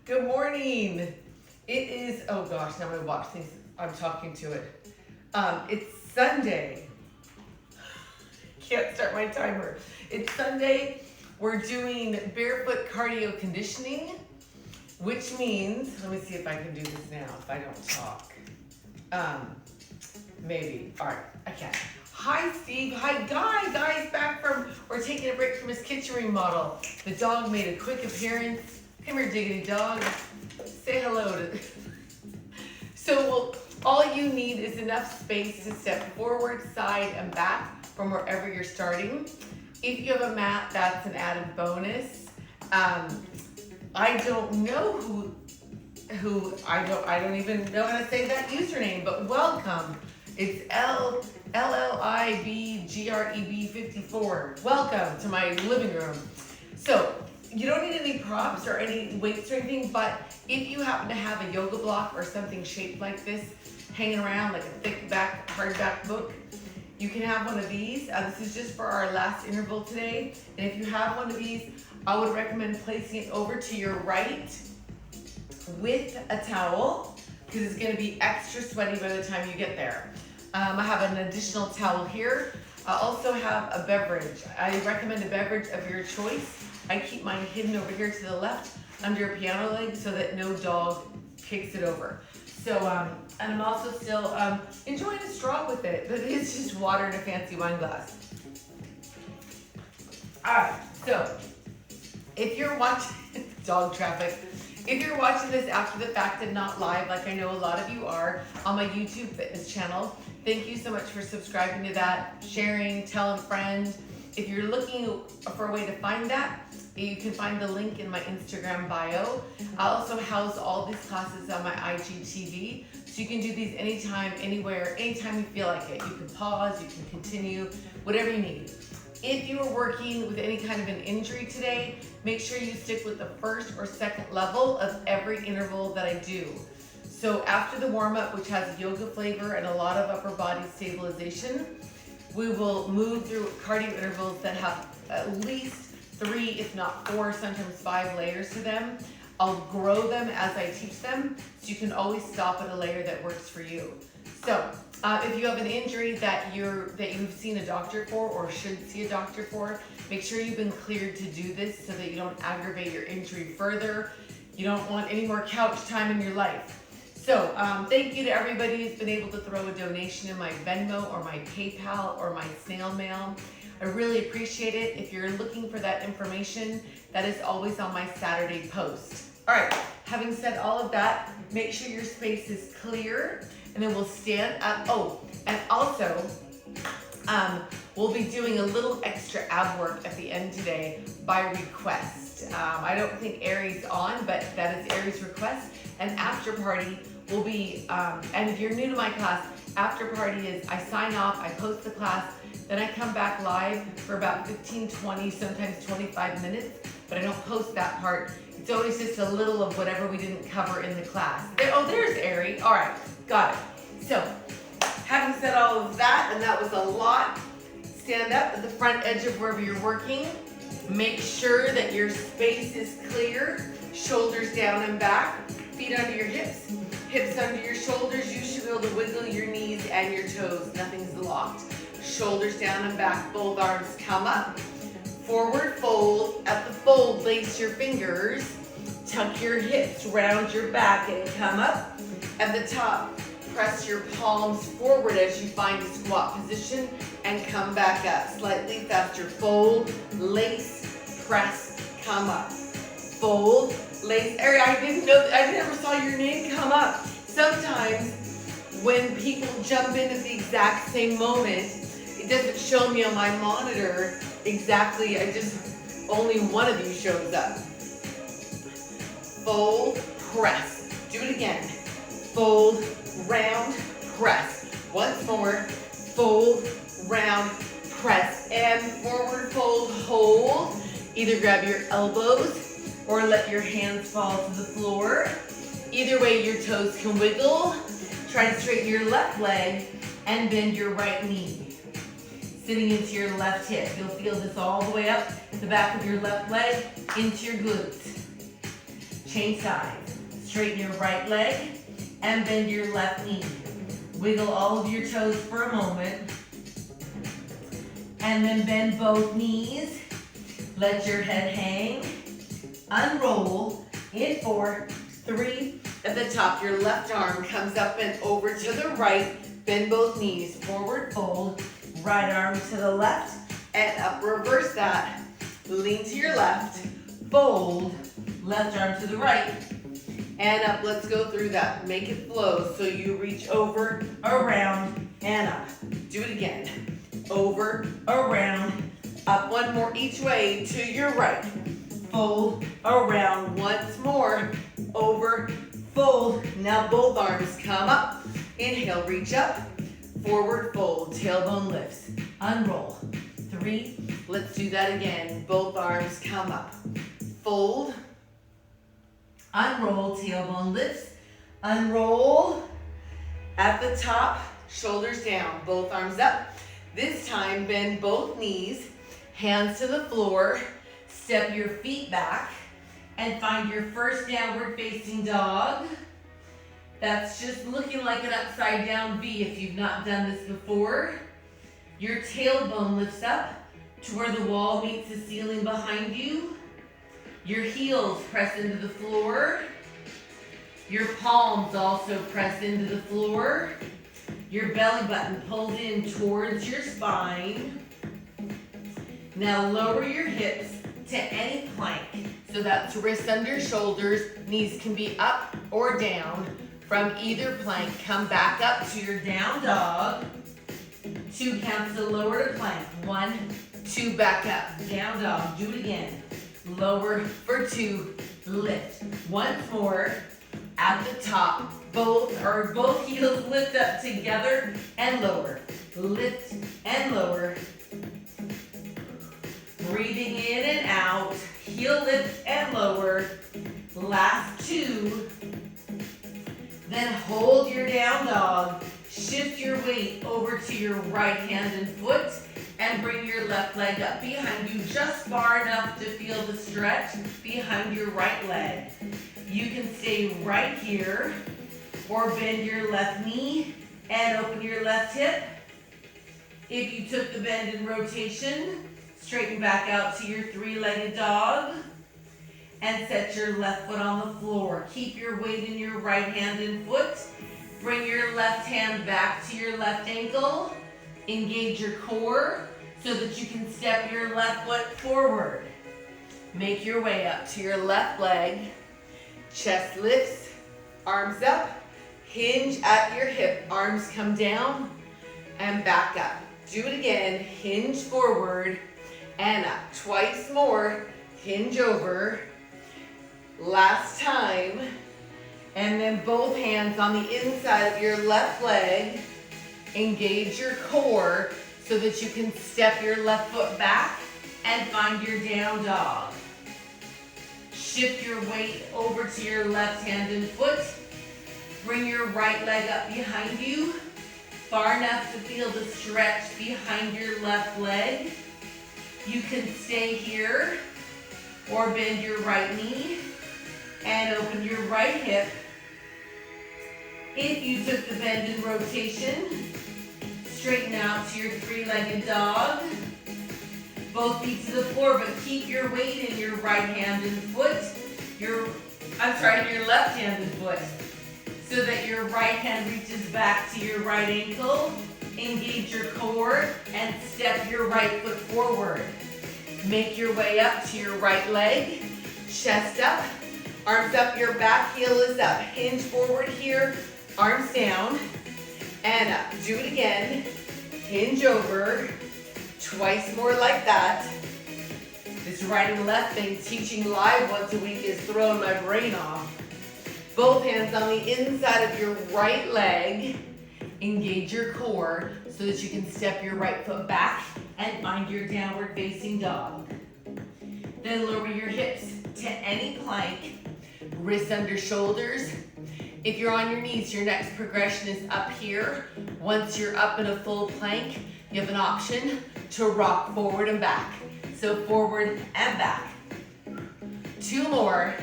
Good morning. It is, oh gosh, now my watch thinks I'm talking to it. It's Sunday. Can't start my timer. It's Sunday. We're doing barefoot cardio conditioning, which means, let me see if I can do this now if I don't talk. Maybe. All right, I can. Hi, Steve. Hi, Guy. Guy's back from, we're taking a break from his kitchen remodel. The dog made a quick appearance. Come here, diggity dog. Say hello to. So all you need is enough space to step forward, side, and back from wherever you're starting. If you have a mat, that's an added bonus. I don't know who I don't even know how to say that username, but welcome. It's LLIBGREB54. Welcome to my living room. So you don't need any props or any weights or anything, but if you happen to have a yoga block or something shaped like this hanging around like a thick back, hardback book, you can have one of these. This is just for our last interval today. And if you have one of these, I would recommend placing it over to your right with a towel because it's going to be extra sweaty by the time you get there. I have an additional towel here. I also have a beverage. I recommend a beverage of your choice. I keep mine hidden over here to the left under a piano leg so that no dog kicks it over. So, and I'm also still enjoying a straw with it, but it's just water in a fancy wine glass. All right, so if you're watching, dog traffic, if you're watching this after the fact and not live, like I know a lot of you are, on my YouTube fitness channel, thank you so much for subscribing to that, sharing, tell a friend. If you're looking for a way to find that, you can find the link in my Instagram bio. I also house all these classes on my IGTV, so you can do these anytime, anywhere, anytime you feel like it. You can pause, you can continue, whatever you need. If you are working with any kind of an injury today, make sure you stick with the first or second level of every interval that I do. So after the warm-up, which has yoga flavor and a lot of upper body stabilization, we will move through cardio intervals that have at least 3, if not 4, sometimes 5 layers to them. I'll grow them as I teach them, so you can always stop at a layer that works for you. So if you have an injury that you've seen a doctor for or should see a doctor for, make sure you've been cleared to do this so that you don't aggravate your injury further. You don't want any more couch time in your life. So thank you to everybody who's been able to throw a donation in my Venmo or my PayPal or my snail mail. I really appreciate it. If you're looking for that information, that is always on my Saturday post. All right, having said all of that, make sure your space is clear, and then we'll stand up. Oh, and also, we'll be doing a little extra ab work at the end today by request. I don't think Aries on, but that is Aries' request. And after party will be, and if you're new to my class, after party is I sign off, I post the class, then I come back live for about 15, 20, sometimes 25 minutes, but I don't post that part. It's always just a little of whatever we didn't cover in the class. There's Ari. All right, got it. So, having said all of that, and that was a lot, stand up at the front edge of wherever you're working. Make sure that your space is clear, shoulders down and back, feet under your hips, hips under your shoulders. You should be able to wiggle your knees and your toes. Nothing's locked. Shoulders down and back, both arms come up. Forward fold. At the fold, lace your fingers. Tuck your hips, round your back, and come up. At the top, press your palms forward as you find a squat position and come back up. Slightly faster. Fold, lace, press, come up. Fold, lace. Ari, I never saw your name come up. Sometimes when people jump in at the exact same moment, it doesn't show me on my monitor exactly. Only one of you shows up. Fold, press. Do it again. Fold, round, press. Once more. Fold, round, press. And forward fold, hold. Either grab your elbows or let your hands fall to the floor. Either way, your toes can wiggle. Try to straighten your left leg and bend your right knee. Sitting into your left hip. You'll feel this all the way up the back of your left leg into your glutes. Change sides. Straighten your right leg and bend your left knee. Wiggle all of your toes for a moment. And then bend both knees. Let your head hang. Unroll in 4, 3. At the top, your left arm comes up and over to the right. Bend both knees. Forward fold. Right arm to the left and up. Reverse that. Lean to your left. Fold. Left arm to the right. And up. Let's go through that. Make it flow so you reach over, around, and up. Do it again. Over, around, up. One more each way to your right. Fold, around. Once more. Over, fold. Now both arms come up. Inhale, reach up. Forward fold. Tailbone lifts. Unroll. 3. Let's do that again. Both arms come up. Fold. Unroll. Tailbone lifts. Unroll. At the top, shoulders down. Both arms up. This time, bend both knees. Hands to the floor. Step your feet back. And find your first downward facing dog. That's just looking like an upside down V if you've not done this before. Your tailbone lifts up to where the wall meets the ceiling behind you. Your heels press into the floor. Your palms also press into the floor. Your belly button pulls in towards your spine. Now lower your hips to any plank. So that's wrists under shoulders. Knees can be up or down. From either plank, come back up to your down dog. 2 counts to lower to plank. 1, 2, back up. Down dog. Do it again. Lower for 2. Lift. Once more. At the top, both heels lift up together and lower. Lift and lower. Breathing in and out. Heel lift and lower. Last 2. Then hold your down dog. Shift your weight over to your right hand and foot and bring your left leg up behind you just far enough to feel the stretch behind your right leg. You can stay right here or bend your left knee and open your left hip. If you took the bend in rotation, straighten back out to your 3-legged dog. And set your left foot on the floor. Keep your weight in your right hand and foot. Bring your left hand back to your left ankle. Engage your core so that you can step your left foot forward. Make your way up to your left leg. Chest lifts, arms up. Hinge at your hip. Arms come down and back up. Do it again. Hinge forward and up. Twice more. Hinge over. Last time, and then both hands on the inside of your left leg. Engage your core so that you can step your left foot back and find your down dog. Shift your weight over to your left hand and foot. Bring your right leg up behind you, far enough to feel the stretch behind your left leg. You can stay here or bend your right knee and open your right hip. If you took the bend in rotation, straighten out to your 3-legged dog. Both feet to the floor, but keep your weight in your right hand and foot. Your left hand and foot. So that your right hand reaches back to your right ankle. Engage your core and step your right foot forward. Make your way up to your right leg. Chest up. Arms up, your back heel is up. Hinge forward here, arms down, and up. Do it again. Hinge over. Twice more like that. This right and left thing, teaching live once a week, is throwing my brain off. Both hands on the inside of your right leg. Engage your core so that you can step your right foot back and find your downward facing dog. Then lower your hips to any plank. Wrists under shoulders. If you're on your knees, your next progression is up here. Once you're up in a full plank, you have an option to rock forward and back. So forward and back. 2 more.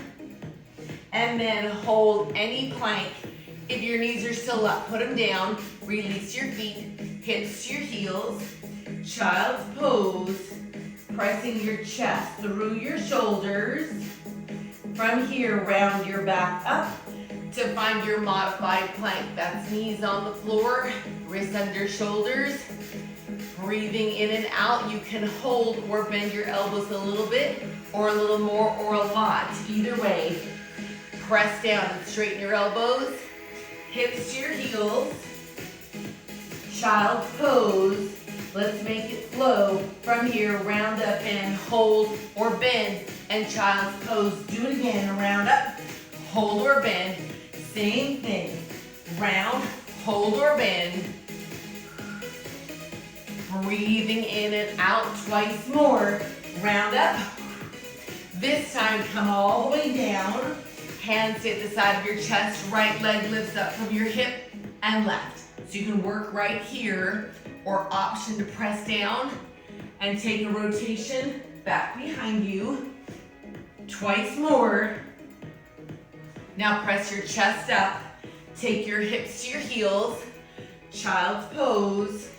and then hold any plank. If your knees are still up, put them down. Release your feet, hips to your heels. Child's pose, pressing your chest through your shoulders. From here, round your back up to find your modified plank. That's knees on the floor, wrists under shoulders. Breathing in and out, you can hold or bend your elbows a little bit, or a little more, or a lot. Either way, press down and straighten your elbows. Hips to your heels. Child's pose. Let's make it flow. From here, round up and hold or bend. And child's pose. Do it again. Round up, hold or bend. Same thing. Round, hold or bend. Breathing in and out twice more. Round up. This time, come all the way down. Hands hit the side of your chest. Right leg lifts up from your hip and left. So you can work right here, or option to press down and take a rotation back behind you. Twice more. Now press your chest up. Take your hips to your heels. Child's pose.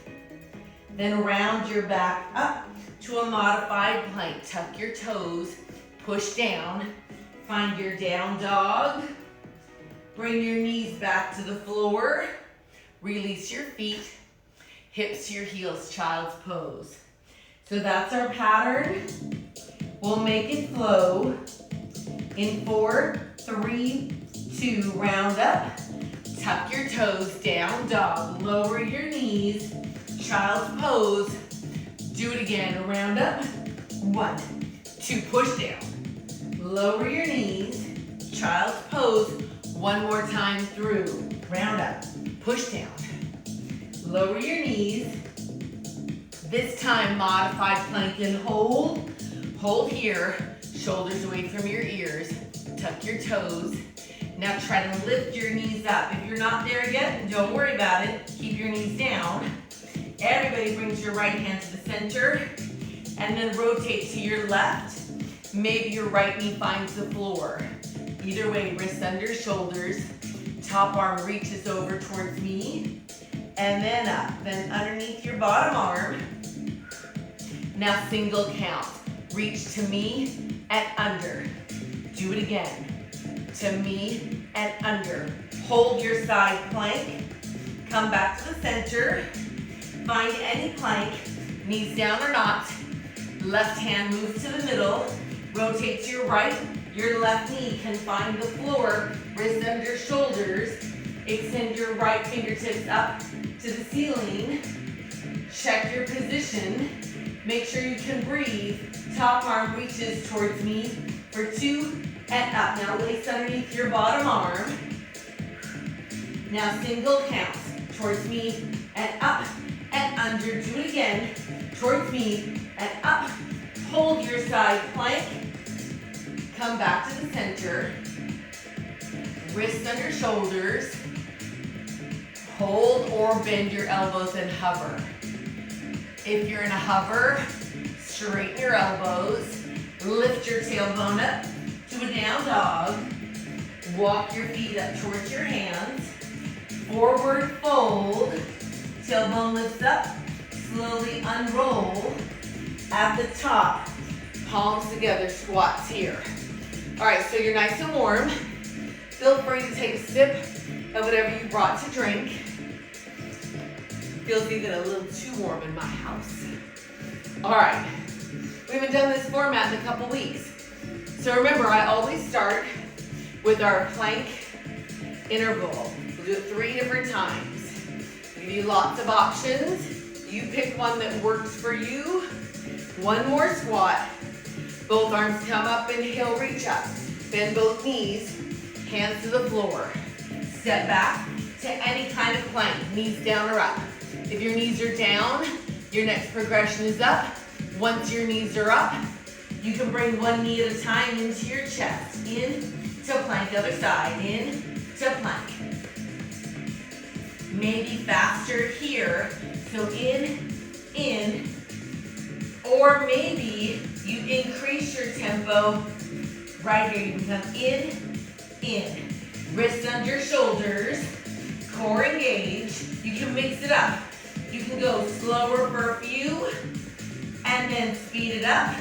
Then round your back up to a modified plank. Tuck your toes. Push down. Find your down dog. Bring your knees back to the floor. Release your feet. Hips to your heels, child's pose. So that's our pattern. We'll make it flow. In 4, 3, 2, round up. Tuck your toes, down dog. Lower your knees, child's pose. Do it again, round up. 1, 2, push down. Lower your knees, child's pose. One more time through. Round up, push down. Lower your knees. This time, modified plank and hold. Hold here, shoulders away from your ears. Tuck your toes. Now try to lift your knees up. If you're not there yet, don't worry about it. Keep your knees down. Everybody brings your right hand to the center and then rotate to your left. Maybe your right knee finds the floor. Either way, wrists under shoulders. Top arm reaches over towards me. And then up. Then underneath your bottom arm. Now single count. Reach to me and under. Do it again. To me and under. Hold your side plank. Come back to the center. Find any plank. Knees down or not. Left hand moves to the middle. Rotate to your right. Your left knee can find the floor. Wrists under shoulders. Extend your right fingertips up to the ceiling. Check your position. Make sure you can breathe. Top arm reaches towards me for 2 and up. Now lace underneath your bottom arm. Now single count. Towards me and up and under. Do it again. Towards me and up. Hold your side plank. Come back to the center. Wrists under shoulders. Hold or bend your elbows and hover. If you're in a hover, straighten your elbows. Lift your tailbone up to a down dog. Walk your feet up towards your hands. Forward fold. Tailbone lifts up. Slowly unroll. At the top, palms together, squats here. All right, so you're nice and warm. Feel free to take a sip of whatever you brought to drink. Feels even a little too warm in my house. All right, we haven't done this format in a couple weeks. So remember, I always start with our plank interval. We'll do it 3 different times. I'll give you lots of options. You pick one that works for you. One more squat. Both arms come up, inhale, reach up. Bend both knees, hands to the floor. Step back to any kind of plank, knees down or up. If your knees are down, your next progression is up. Once your knees are up, you can bring one knee at a time into your chest. In to plank, other side. In to plank. Maybe faster here. So in, or maybe you increase your tempo right here. You can come in, in. Wrists under shoulders, core engaged. You can mix it up. You can go slower for a few and then speed it up.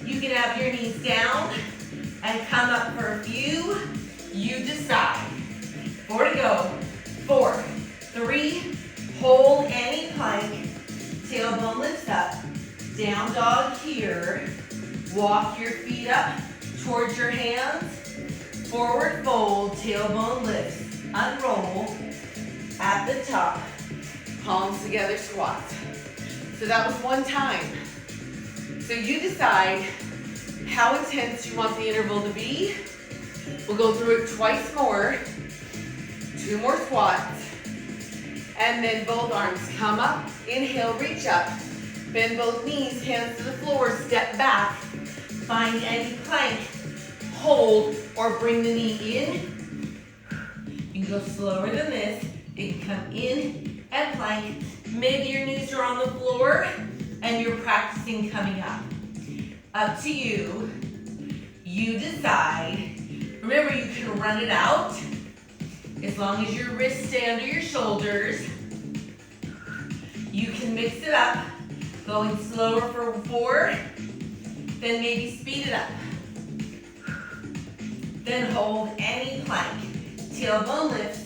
You can have your knees down and come up for a few. You decide. 4 to go. 4, 3, hold any plank. Tailbone lifts up. Down dog here. Walk your feet up towards your hands. Forward fold, tailbone lifts. Unroll at the top. Palms together, squats. So that was one time. So you decide how intense you want the interval to be. We'll go through it twice more. 2 more squats. And then both arms come up. Inhale, reach up. Bend both knees, hands to the floor, step back. Find any plank. Hold or bring the knee in. You can go slower than this. You can come in and plank. Maybe your knees are on the floor and you're practicing coming up. Up to you. You decide. Remember, you can run it out as long as your wrists stay under your shoulders. You can mix it up, going slower for 4, then maybe speed it up. Then hold any plank. Tailbone lifts,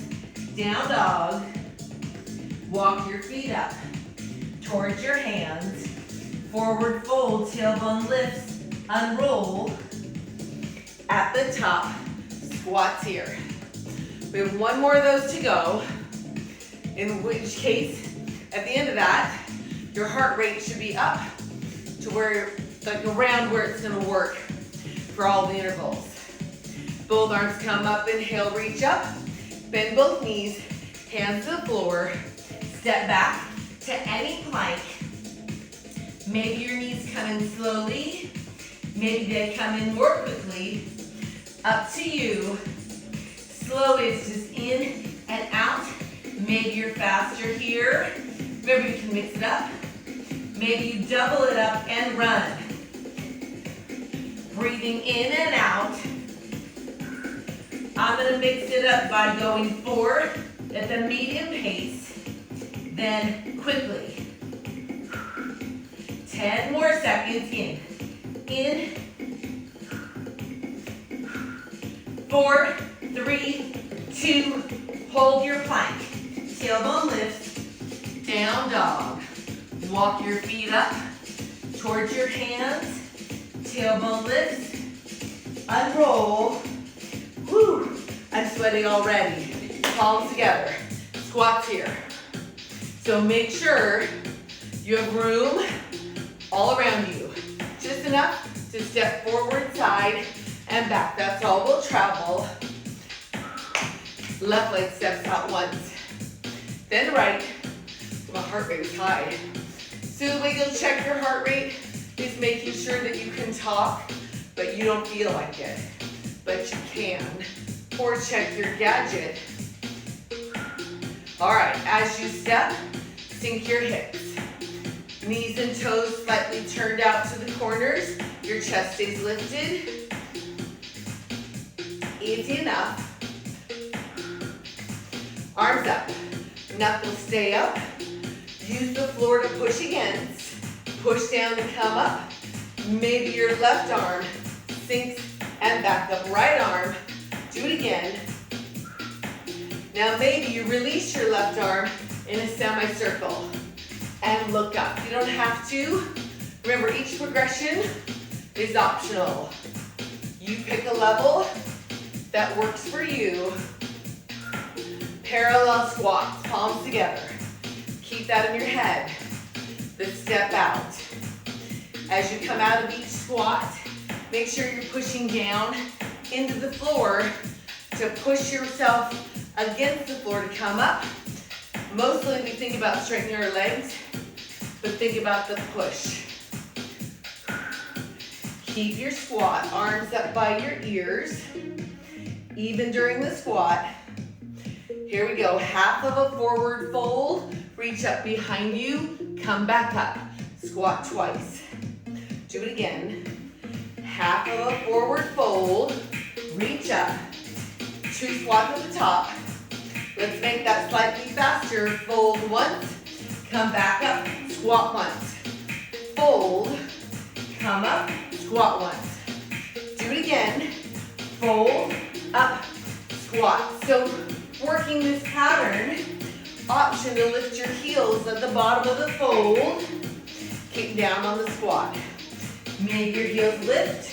down dog. Walk your feet up towards your hands. Forward fold, tailbone lifts, unroll. At the top, squats here. We have 1 more of those to go, in which case, at the end of that, your heart rate should be up to where, like around where it's gonna work for all the intervals. Both arms come up, inhale, reach up. Bend both knees, hands to the floor. Step back to any plank. Maybe your knees come in slowly. Maybe they come in more quickly. Up to you. Slow is just in and out. Maybe you're faster here. Remember, you can mix it up. Maybe you double it up and run. Breathing in and out. I'm gonna mix it up by going 4 at the medium pace, then quickly. 10 more seconds in. In. 4, 3, 2, hold your plank. Tailbone lifts, down dog. Walk your feet up towards your hands. Tailbone lifts, unroll. Woo, I'm sweating already. Palms together, squats here. So make sure you have room all around you. Just enough to step forward, side, and back. That's all we'll travel. Left leg steps out once, then right. My heart rate is high. So the way you'll check your heart rate is making sure that you can talk, but you don't feel like it. But you can. Or check your gadget. All right, as you step, sink your hips. Knees and toes slightly turned out to the corners. Your chest stays lifted. Easy enough. Arms up. Knuckles stay up. Use the floor to push against. Push down to come up. Maybe your left arm sinks and back up. Right arm. Do it again. Now maybe you release your left arm in a semicircle and look up. You don't have to. Remember, each progression is optional. You pick a level that works for you. Parallel squats, palms together. Keep that in your head. Then step out. As you come out of each squat, make sure you're pushing down into the floor to push yourself against the floor to come up. Mostly we think about straightening our legs, but think about the push. Keep your squat, arms up by your ears, even during the squat. Here we go, half of a forward fold, reach up behind you, come back up, squat twice. Do it again. Half of a forward fold, reach up, 2 squats at the top. Let's make that slightly faster. Fold once, come back up, squat once. Fold, come up, squat once. Do it again. Fold, up, squat. So working this pattern, option to lift your heels at the bottom of the fold. Keep down on the squat. Make your heels lift.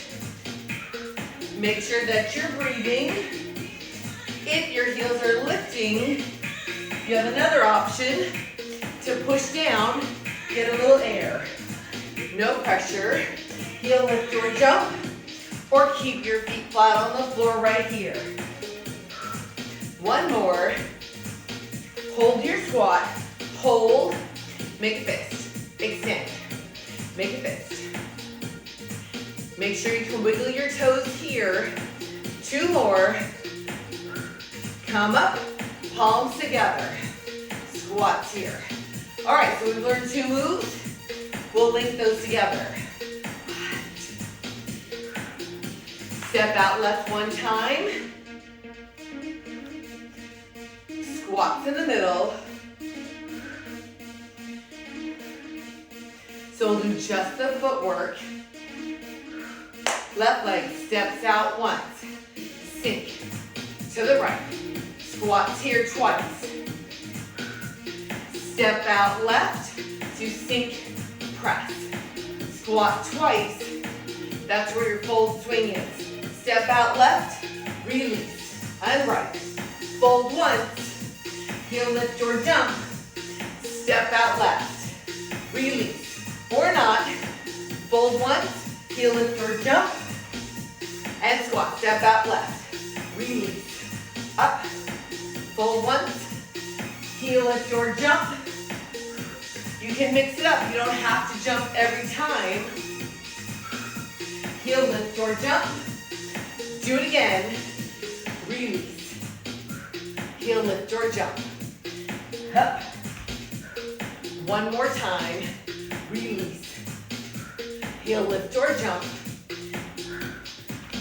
Make sure that you're breathing. If your heels are lifting, you have another option to push down, get a little air. No pressure. Heel lift or jump, or keep your feet flat on the floor right here. One more. Hold your squat. Hold. Make a fist. Extend. Make a fist. Make sure you can wiggle your toes here. 2 more. Come up, palms together. Squats here. All right, so we've learned 2 moves. We'll link those together. Step out left 1 time. Squats in the middle. So we'll do just the footwork. Left leg steps out once. Sink to the right. Squats here twice. Step out left to sink, press. Squat twice. That's where your fold swing is. Step out left, release, and right. Fold once, heel lift or jump. Step out left, release, or not. Fold once, heel lift or jump, and squat. Step out left, release, up. Fold once, heel lift or jump. You can mix it up. You don't have to jump every time. Heel lift or jump. Do it again. Release. Heel lift or jump. Up. One more time. Release. Heel lift or jump.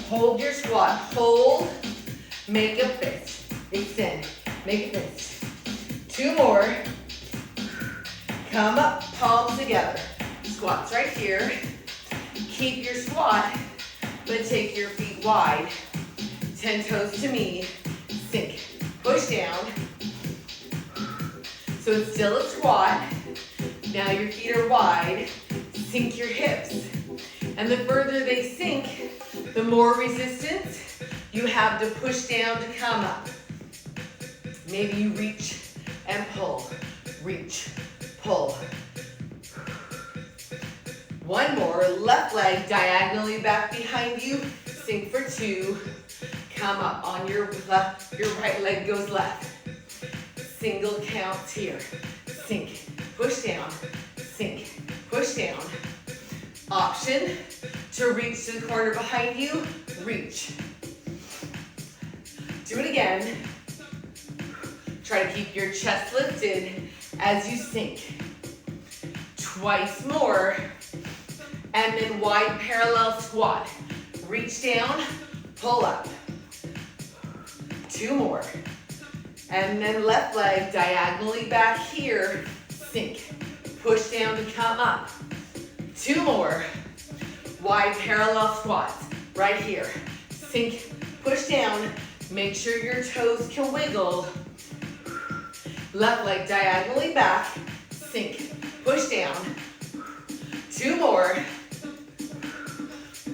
Hold your squat. Hold. Make a fist. Extend. Make a fist. 2 more. Come up, palms together. Squats right here. Keep your squat, but take your feet wide. 10 toes to me. Sink. Push down. So it's still a squat. Now your feet are wide. Sink your hips. And the further they sink, the more resistance you have to push down to come up. Maybe you reach and pull. Reach. Pull. One more. Left leg diagonally back behind you. Sink for 2. Come up on your left. Your right leg goes left. Single counts here. Sink. Push down. Sink. Push down. Option to reach to the corner behind you. Reach. Do it again. Try to keep your chest lifted as you sink. Twice more. And then wide parallel squat. Reach down, pull up. 2 more. And then left leg diagonally back here. Sink. Push down to come up. 2 more. Wide parallel squats. Right here. Sink. Push down. Make sure your toes can wiggle. Left leg diagonally back. Sink. Push down. 2 more.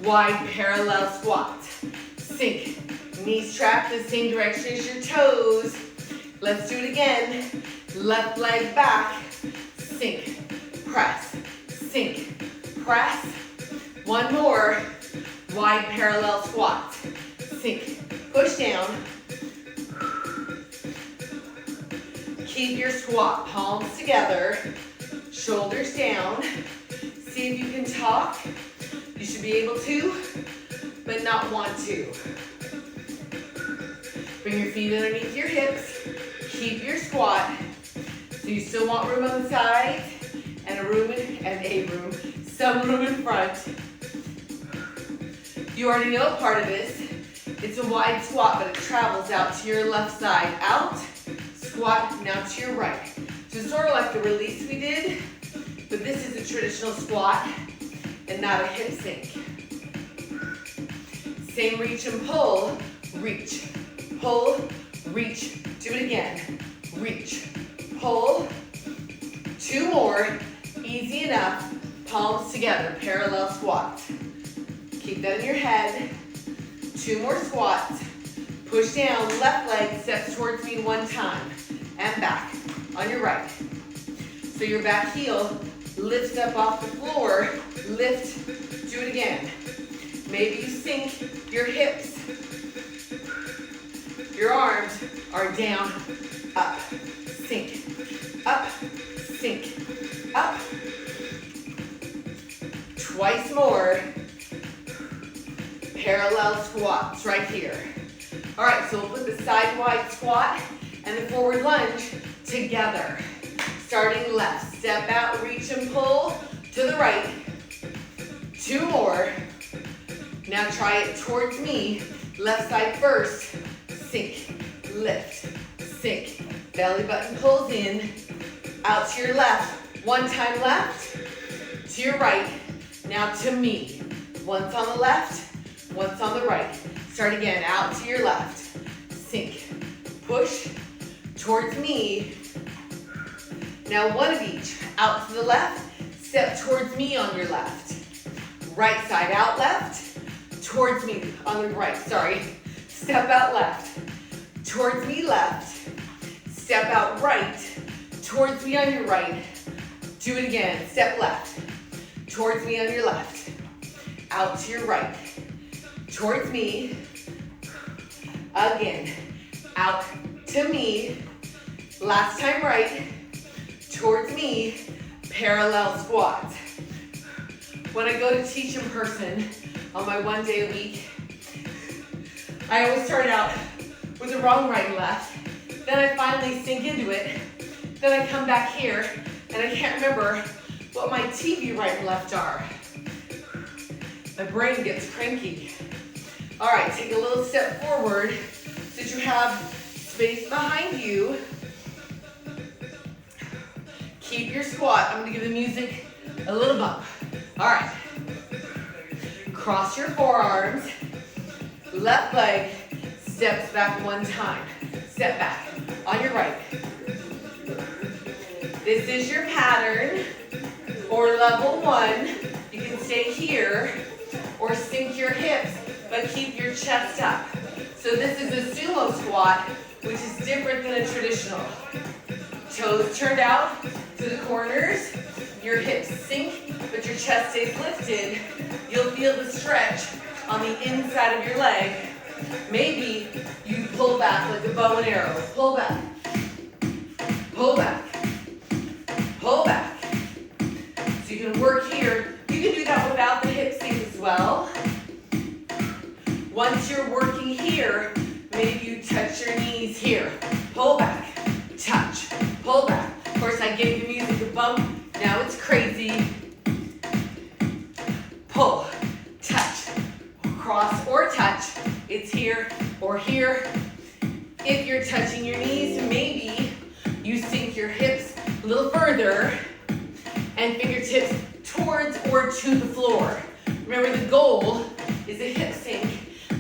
Wide parallel squats. Sink. Knees track the same direction as your toes. Let's do it again. Left leg back. Sink. Press. Sink. Press. 1 more. Wide parallel squats. Sink. Push down. Keep your squat palms together. Shoulders down. See if you can talk. You should be able to, but not want to. Bring your feet underneath your hips. Keep your squat. So you still want room on the sides and some room in front. You already know part of this It's a wide squat, but it travels out to your left side. Out, squat, now to your right. So sort of like the release we did, but this is a traditional squat and not a hip sink. Same reach and pull, reach, pull, reach. Do it again. Reach, pull. 2 more, easy enough. Palms together, parallel squats. Keep that in your head. 2 more squats. Push down, left leg steps towards me 1 time. And back, on your right. So your back heel lifts up off the floor. Lift, do it again. Maybe you sink your hips. Your arms are down, up, sink, up, sink, up. Twice more. Parallel squats right here. All right, so we'll put the side wide squat and the forward lunge together. Starting left, step out, reach and pull to the right. 2 more. Now try it towards me. Left side first. Sink, lift, sink. Belly button pulls in. Out to your left. 1 time left. To your right. Now to me. Once on the left, once on the right. Start again. Out to your left. Sink, push towards me. Now 1 of each. Out to the left. Step towards me on your left. Right side out left. Towards me on the right. Sorry. Step out left. Towards me left. Step out right. Towards me on your right. Do it again. Step left. Towards me on your left. Out to your right. Towards me. Again. Out to me. Last time right. Towards me. Parallel squats. When I go to teach in person on my 1 day a week, I always start out with the wrong right and left. Then I finally sink into it. Then I come back here and I can't remember what my TV right and left are. My brain gets cranky. All right, take a little step forward so that you have space behind you. Keep your squat. I'm gonna give the music a little bump. All right. Cross your forearms. Left leg steps back 1 time. Step back on your right. This is your pattern or level 1. You can stay here or sink your hips, but keep your chest up. So this is a sumo squat, which is different than a traditional. Toes turned out to the corners. Your hips sink, but your chest stays lifted. You'll feel the stretch on the inside of your leg. Maybe you pull back like a bow and arrow. Pull back. Pull back. Pull back. So you can work here. You can do that without the hip sink as well. Once you're working here, maybe you touch your knees here. Pull back. Touch. Pull back. Of course, I gave the music a bump. Now it's crazy. Pull, touch, cross or touch. It's here or here. If you're touching your knees, maybe you sink your hips a little further and fingertips towards or to the floor. Remember, the goal is a hip sink,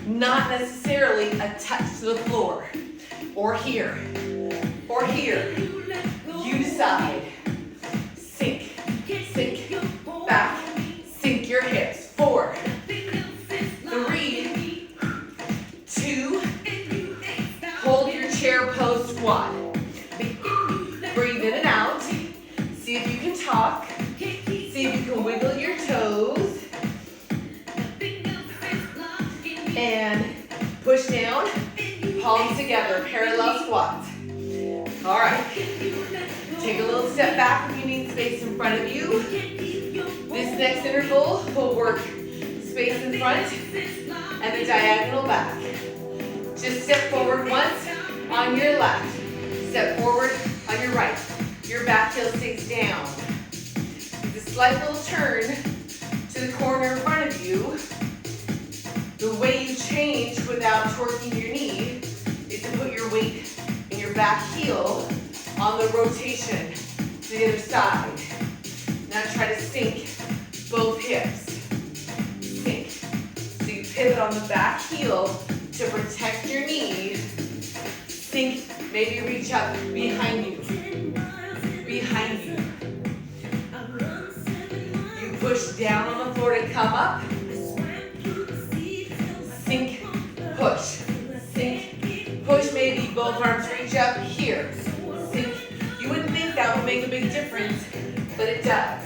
not necessarily a touch to the floor. Or here, or here. You decide. Sink, sink, back, sink your hips. 4, 3, 2, hold your chair pose squat. Breathe in and out. See if you can talk. See if you can wiggle your toes. And push down, palms together, parallel squats. All right. Take a little step back if you need space in front of you. This next interval will work space in front and the diagonal back. Just step forward once on your left. Step forward on your right. Your back heel stays down. With a slight little turn to the corner in front of you. The way you change without torquing your knee is to put your weight in your back heel on the rotation to the other side. Now try to sink both hips. Sink. So you pivot on the back heel to protect your knee. Sink, maybe reach up behind you. Behind you. You push down on the floor to come up. Sink, push. Sink, push, maybe both arms reach up here. Sink. You wouldn't think that would make a big difference, but it does.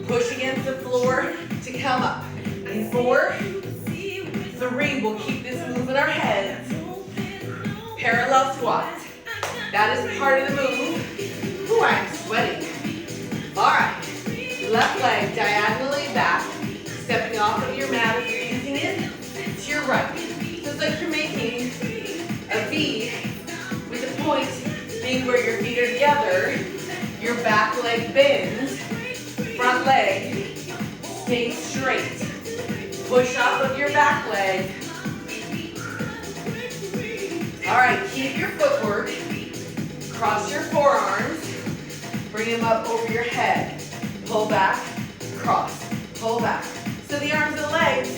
Push against the floor to come up. In 4, 3, we'll keep this move in our heads. Parallel squat. That is part of the move. Ooh, I'm sweating. All right. Left leg diagonally back, stepping off of your mat if you're using it to your right. So it's like you're making a V with the point being where your feet are together. Your back leg bends, front leg stays straight. Push off of your back leg. All right, keep your footwork. Cross your forearms. Bring them up over your head. Pull back, cross, pull back. So the arms and legs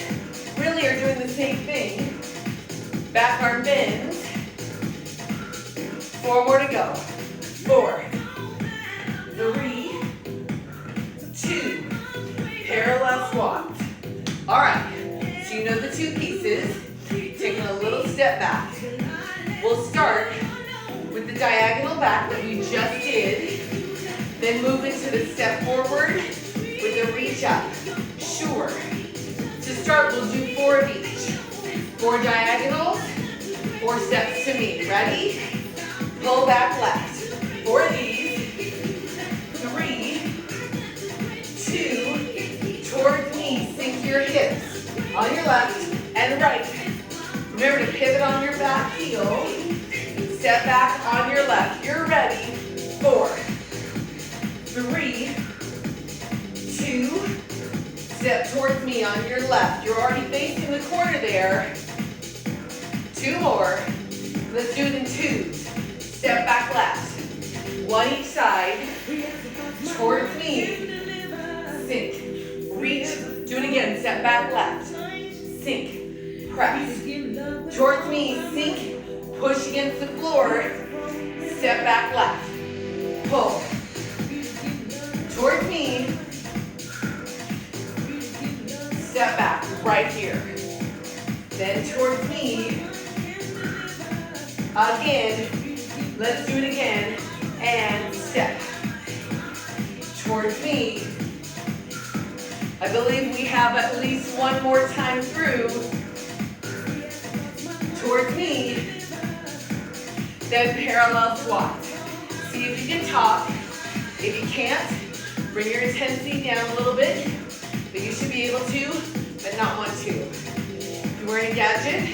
really are doing the same thing. Back arm bends. 4 more to go. 4, 3, 2. Parallel squat. All right, so you know the 2 pieces. Taking a little step back. We'll start with the diagonal back that we just did. Then move into the step forward with a reach up. Sure. To start, we'll do 4 of each. 4 diagonals, 4 steps to me. Ready? Pull back left. 4 of these. 3, 2, towards me. Sink your hips on your left and right. Remember to pivot on your back heel. Step back on your left. You're ready. 4, 3, 2, step towards me on your left. You're already facing the corner there. 2 more. Let's do it in 2s. Step back left. 1 each side. Towards me. Sink. Reach. Do it again. Step back left. Sink. Press. Towards me. Sink. Push against the floor. Step back left. Pull. Towards me. Step back right here. Then towards me. Again. Let's do it again. And step. Towards me. I believe we have at least 1 more time through. Towards me. Then parallel squat. See if you can talk. If you can't, bring your intensity down a little bit, but you should be able to, but not want to. If you're wearing a gadget,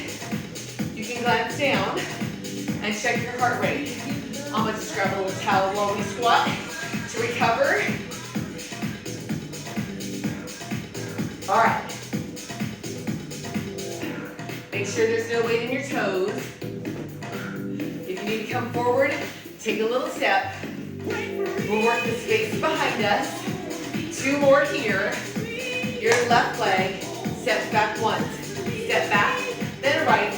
you can glance down and check your heart rate. I'm going to just grab a little towel while we squat to recover. All right. Make sure there's no weight in your toes. If you need to come forward, take a little step. We'll work the space behind us. 2 more here. Your left leg steps back once. Step back, then right.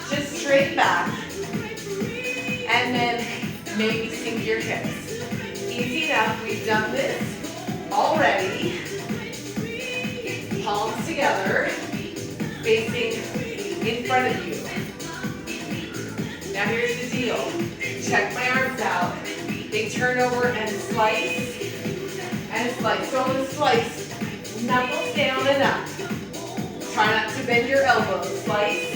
Just straight back. And then maybe sink your hips. Easy enough. We've done this already. Palms together, facing in front of you. Now here's the deal. Check my arms out. They turn over and slice, and slice. So I'm going to slice, knuckles down and up. Try not to bend your elbows. Slice,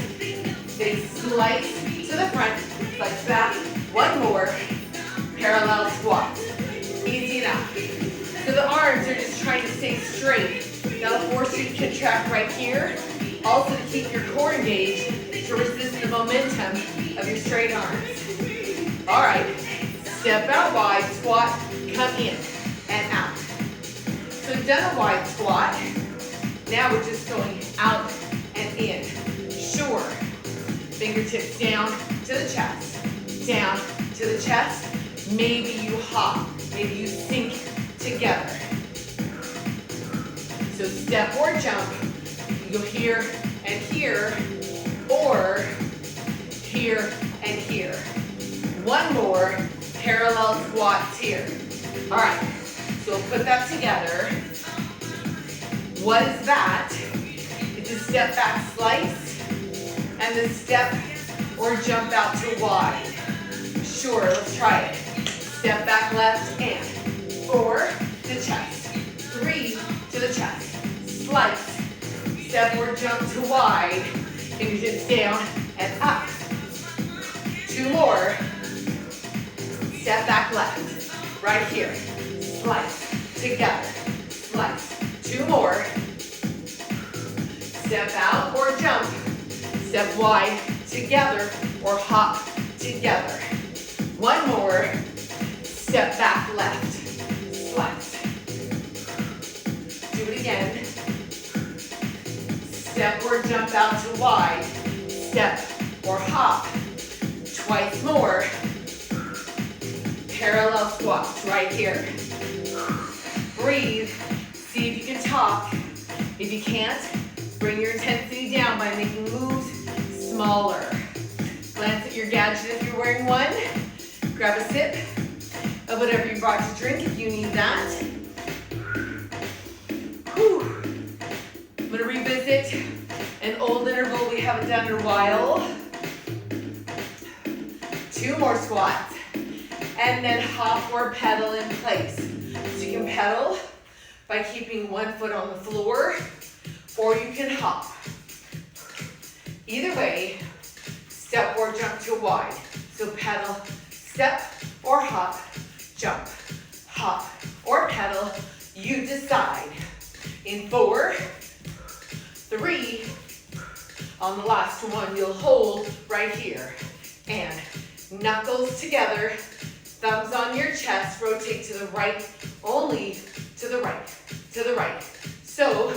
they slice to the front, slice back. 1 more, parallel squat. Easy enough. So the arms are just trying to stay straight. That'll force you to contract right here. Also to keep your core engaged to resist the momentum of your straight arms. All right. Step out wide, squat, come in and out. So we've done a wide squat. Now we're just going out and in. Sure. Fingertips down to the chest. Down to the chest. Maybe you hop. Maybe you sink together. So step or jump. You'll here and here, or here and here. One more, parallel squats here. All right, so we'll put that together. What is that? It's a step back slice, and the step or jump out to wide. Sure, let's try it. Step back left and 4 to chest, 3 to the chest, slice, step or jump to wide, fingertips down and up. 2 more, step back left, right here, slice, together, slice. 2 more, step out or jump, step wide, together, or hop together. 1 more, step back left, slice. Do it again. Step or jump out to wide, step or hop. Twice more. Parallel squats right here. Breathe. See if you can talk. If you can't, bring your intensity down by making moves smaller. Glance at your gadget if you're wearing one. Grab a sip of whatever you brought to drink if you need that. Whew. I'm gonna revisit an old interval we haven't done in a while. 2 more squats, and then hop or pedal in place. So you can pedal by keeping 1 foot on the floor, or you can hop. Either way, step or jump to wide. So pedal, step or hop, jump, hop or pedal, you decide. In 4, 3, on the last one, you'll hold right here. And knuckles together, thumbs on your chest, rotate to the right, only to the right, to the right. So,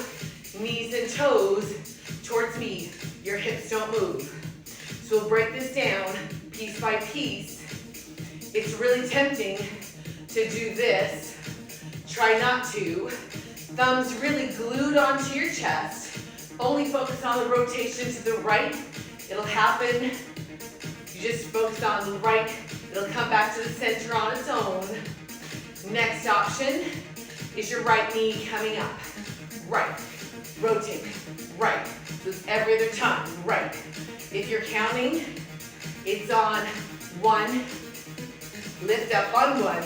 knees and toes towards me, your hips don't move. So we'll break this down piece by piece. It's really tempting to do this. Try not to. Thumbs really glued onto your chest. Only focus on the rotation to the right. It'll happen. You just focus on the right. It'll come back to the center on its own. Next option is your right knee coming up. Right. Rotate. Right. So it's every other time. Right. If you're counting, it's on 1. Lift up on 1.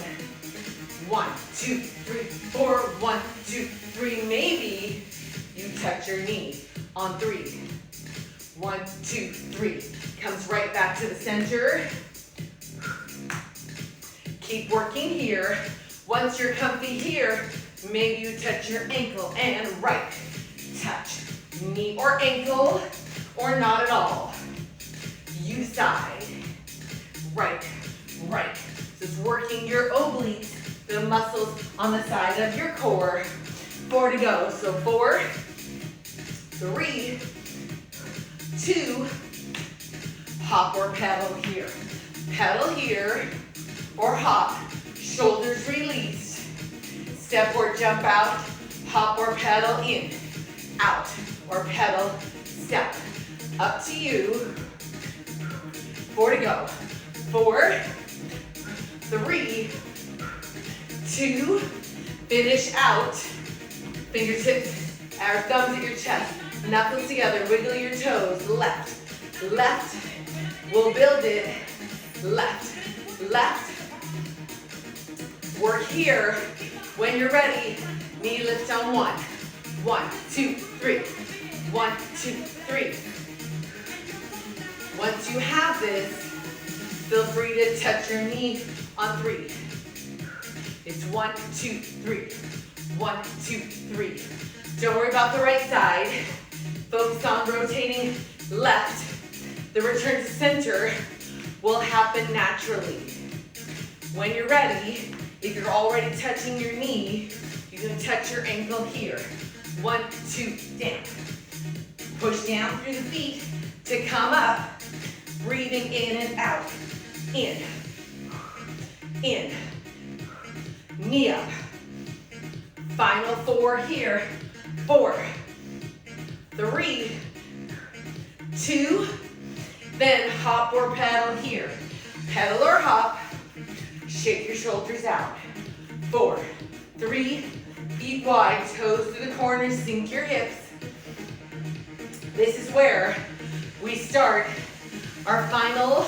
1, 2, 3, 4. 1, 2, 3. Maybe you touch your knee on 3. 1, 2, 3. Comes right back to the center. Keep working here. Once you're comfy here, maybe you touch your ankle and right. Touch knee or ankle, or not at all. You decide. Right, right. So it's working your obliques, the muscles on the side of your core. 4 to go. So 4, 3, 2, hop or pedal here. Pedal here, or hop. Shoulders released. Step or jump out, hop or pedal in. Out, or pedal, step. Up to you. 4 to go. 4, 3, 2, finish out. Fingertips, our thumbs at your chest. Knuckles together, wiggle your toes. Left, left. We'll build it. Left, left. Work here. When you're ready, knee lift on 1. 1, 2, 3. 1, 2, 3. Once you have this, feel free to touch your knee on 3. It's 1, 2, 3. 1, 2, 3. Don't worry about the right side. Focus on rotating left. The return to center will happen naturally. When you're ready, if you're already touching your knee, you can touch your ankle here. 1, 2, down. Push down through the feet to come up, breathing in and out. In, knee up. Final 4 here. 4, 3, 2, then hop or pedal here. Pedal or hop, shake your shoulders out. 4, 3, feet wide, toes to the corners, sink your hips. This is where we start our final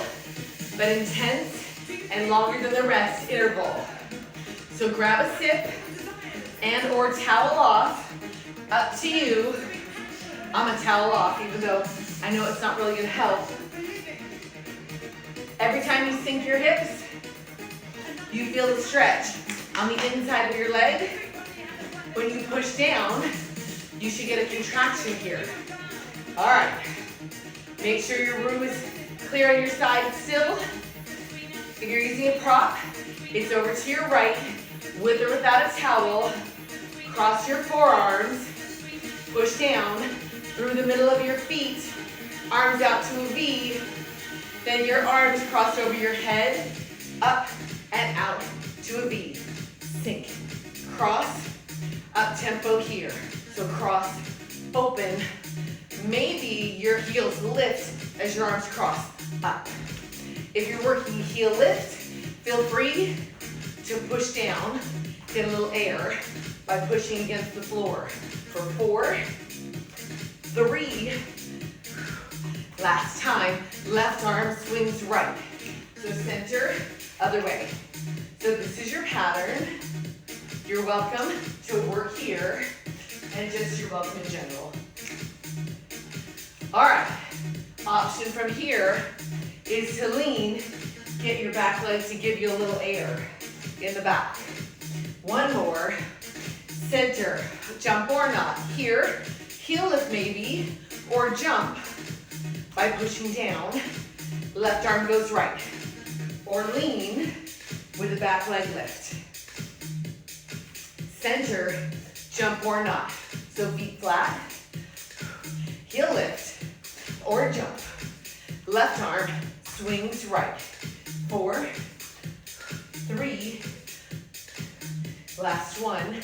but intense and longer than the rest interval. So grab a sip and or towel off, up to you. I'm gonna towel off even though I know it's not really gonna help. Every time you sink your hips, you feel the stretch on the inside of your leg. When you push down, you should get a contraction here. All right, make sure your room is clear on your side still. If you're using a prop, it's over to your right, with or without a towel. Cross your forearms, push down through the middle of your feet, arms out to a V, then your arms cross over your head, up and out to a V. Sink, cross, up tempo here. So cross, open. Maybe your heels lift as your arms cross, up. If you're working heel lift, feel free to push down, get a little air by pushing against the floor. For 4, 3, last time, left arm swings right. So center, other way. So this is your pattern. You're welcome to work here, and just you're welcome in general. All right, option from here is to lean, get your back leg to give you a little air in the back. One more, center, jump or not. Here, heel lift maybe, or jump by pushing down. Left arm goes right. Or lean with the back leg lift. Center, jump or not. So feet flat, heel lift, or jump. Left arm swings right. 4, 3, last one.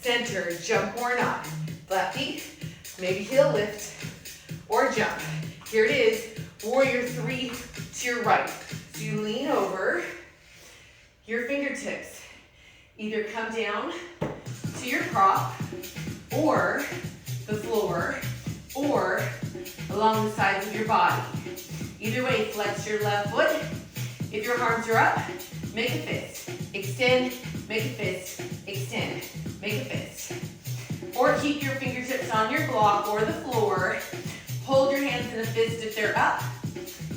Center, jump or not. Flat feet, maybe heel lift, or jump. Here it is, warrior 3 to your right. So you lean over, your fingertips either come down to your prop, or the floor, or along the sides of your body. Either way, flex your left foot. If your arms are up, make a fist. Extend, make a fist. Extend, make a fist. Or keep your fingertips on your block or the floor. Hold your hands in a fist if they're up.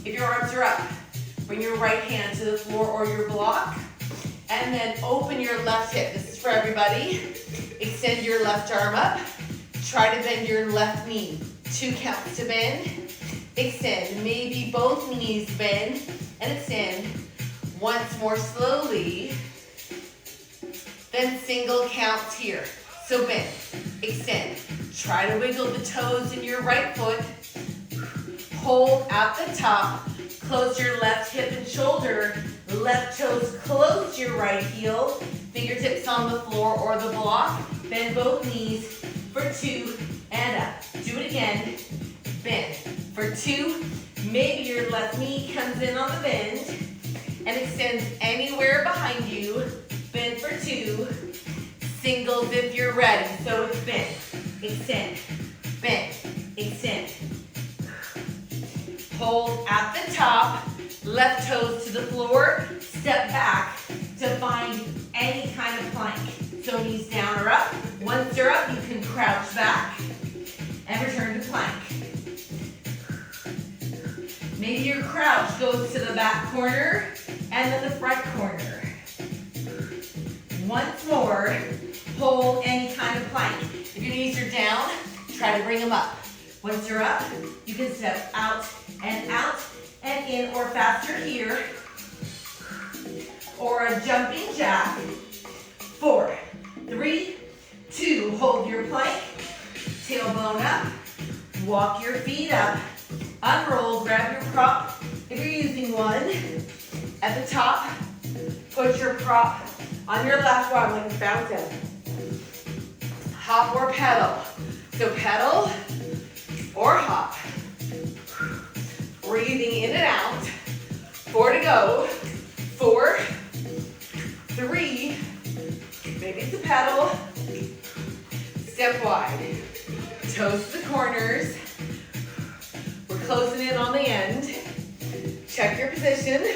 If your arms are up, bring your right hand to the floor or your block. And then open your left hip. This is for everybody. Extend your left arm up. Try to bend your left knee. 2 counts to bend. Extend. Maybe both knees bend and extend. Once more slowly. Then single counts here. So bend, extend. Try to wiggle the toes in your right foot. Hold at the top. Close your left hip and shoulder. Left toes close to your right heel. Fingertips on the floor or the block. Bend both knees for 2 and up. Do it again. Bend for 2. Maybe your left knee comes in on the bend and extends anywhere behind you. Bend for 2. Singles if you're ready. So it's bend, extend, bend, extend. Hold at the top, left toes to the floor, step back to find any kind of plank. So knees down or up. Once they're up, you can crouch back and return to plank. Maybe your crouch goes to the back corner and then the front corner. Once more, hold any kind of plank. If your knees are down, try to bring them up. Once you're up, you can step out and in, or faster here. Or a jumping jack. 4, 3, 2, hold your plank. Tailbone up. Walk your feet up. Unroll, grab your prop. If you're using one, at the top, put your prop on your left arm like a fountain. Hop or pedal. So pedal or hop. Breathing in and out. 4 to go. 4, 3, maybe it's a pedal. Step wide. Toes to the corners. We're closing in on the end. Check your position.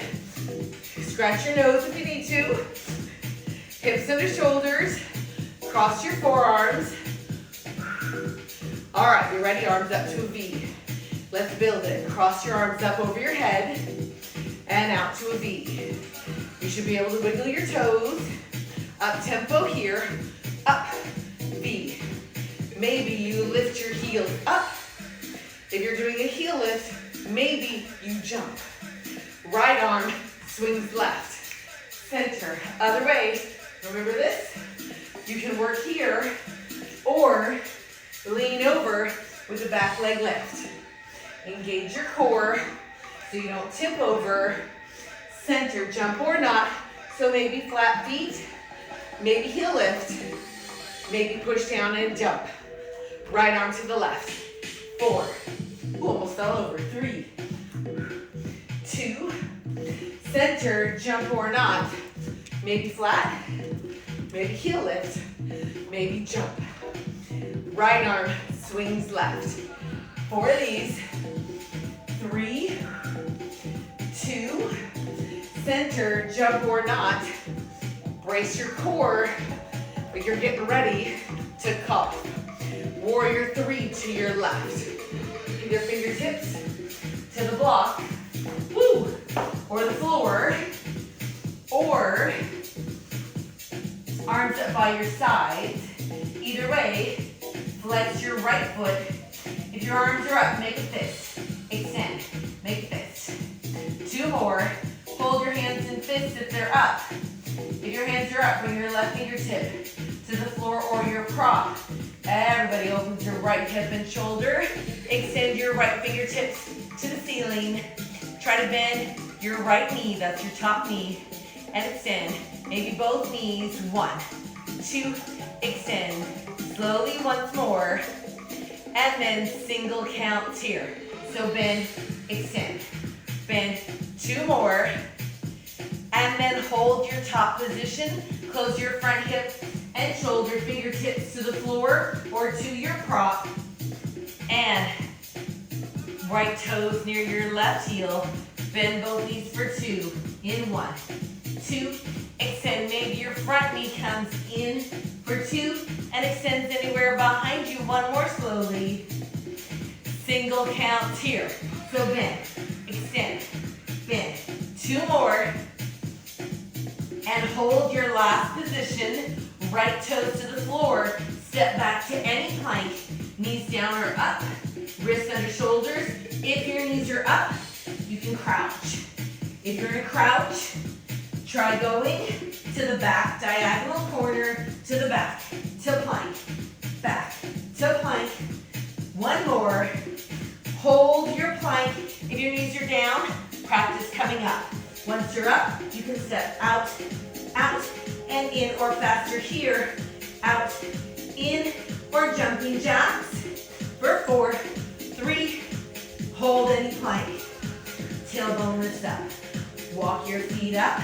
Scratch your nose if you need to. Hips under shoulders. Cross your forearms. All right, you're ready, arms up to a V. Let's build it. Cross your arms up over your head and out to a V. You should be able to wiggle your toes. Up tempo here. Up, V. Maybe you lift your heels up. If you're doing a heel lift, maybe you jump. Right arm swings left. Center, other way. Remember this? You can work here or lean over with the back leg lift. Engage your core so you don't tip over. Center, jump or not. So maybe flat feet, maybe heel lift, maybe push down and jump. Right arm to the left. 4, ooh, almost fell over. 3, 2, center, jump or not. Maybe flat, maybe heel lift, maybe jump. Right arm swings left. 4 of these. 3, 2, center, jump or not. Brace your core, but you're getting ready to cup. Warrior 3 to your left. Either fingertips to the block, woo, or the floor, or arms up by your sides. Either way, flex your right foot. If your arms are up, make a fist. Extend, make a fist. 2 more. Hold your hands in fists if they're up. If your hands are up, bring your left fingertip to the floor or your prop. Everybody opens your right hip and shoulder. Extend your right fingertips to the ceiling. Try to bend your right knee, that's your top knee, and extend. Maybe both knees. 1, 2, extend. Slowly once more. And then single counts here. So bend, extend. Bend, 2 more. And then hold your top position. Close your front hip and shoulder, fingertips to the floor or to your prop. And right toes near your left heel. Bend both knees for 2. In 1, 2, extend. Maybe your front knee comes in for 2 and extends anywhere behind you. 1 more slowly. Single counts here. So bend, extend, bend. 2 more. And hold your last position. Right toes to the floor. Step back to any plank. Knees down or up. Wrists under shoulders. If your knees are up, you can crouch. If you're in crouch, try going to the back, diagonal corner, to the back, to plank, back, to plank. 1 more. Hold your plank. If your knees are down, practice coming up. Once you're up, you can step out, out, and in, or faster here, out, in, or jumping jacks. For 4, 3, hold any plank. Tailbone lifts up. Walk your feet up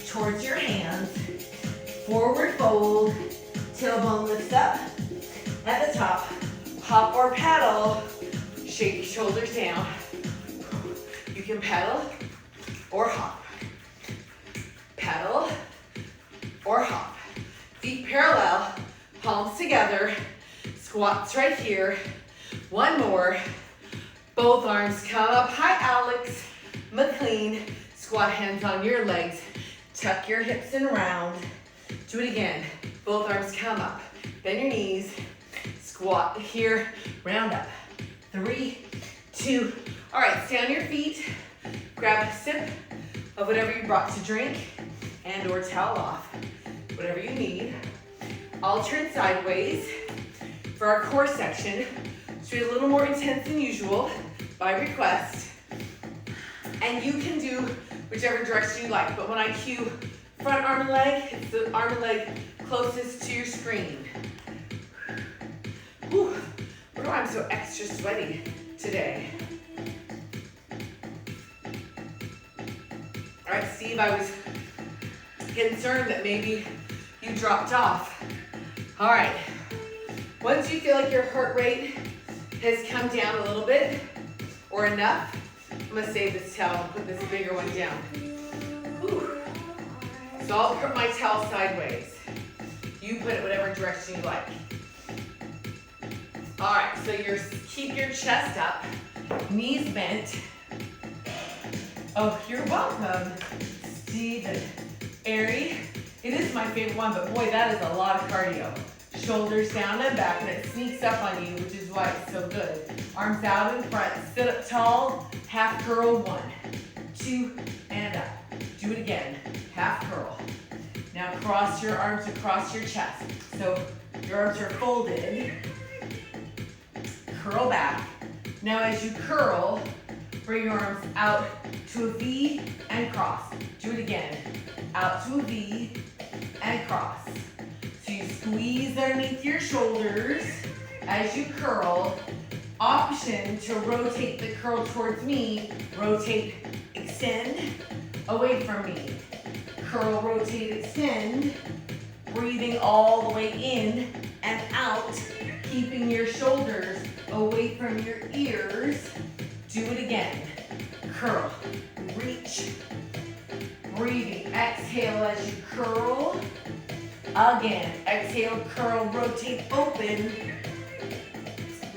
towards your hands. Forward fold. Tailbone lifts up. At the top, hop or paddle. Shake your shoulders down. You can paddle or hop. Paddle or hop. Feet parallel, palms together. Squats right here. 1 more. Both arms come up high, Alex McLean. Squat hands on your legs. Tuck your hips in round. Do it again. Both arms come up. Bend your knees. Squat here, round up. 3, 2. All right, stay on your feet. Grab a sip of whatever you brought to drink and or towel off. Whatever you need. I'll turn sideways for our core section. to be a little more intense than usual by request. And you can do whichever direction you like, but when I cue front arm and leg, it's the arm and leg closest to your screen. Whew. Why am I so extra sweaty today? All right, Steve, I was concerned that maybe you dropped off. All right, once you feel like your heart rate has come down a little bit or enough, I'm gonna save this towel and put this bigger one down. Whew. So I'll put my towel sideways. You put it whatever direction you like. All right, so keep your chest up, knees bent. Oh, you're welcome, Stephen. Airy. It is my favorite one, but boy, that is a lot of cardio. Shoulders down and back, and it sneaks up on you, which is why it's so good. Arms out in front, sit up tall, half curl, 1, 2, and up. Do it again, half curl. Now cross your arms across your chest. So your arms are folded. Curl back. Now as you curl, bring your arms out to a V and cross. Do it again. Out to a V and cross. So you squeeze underneath your shoulders as you curl. Option to rotate the curl towards me. Rotate, extend, away from me. Curl, rotate, extend. Breathing all the way in and out. Keeping your shoulders away from your ears. Do it again. Curl, reach. Breathing, exhale as you curl. Again, exhale, curl, rotate, open.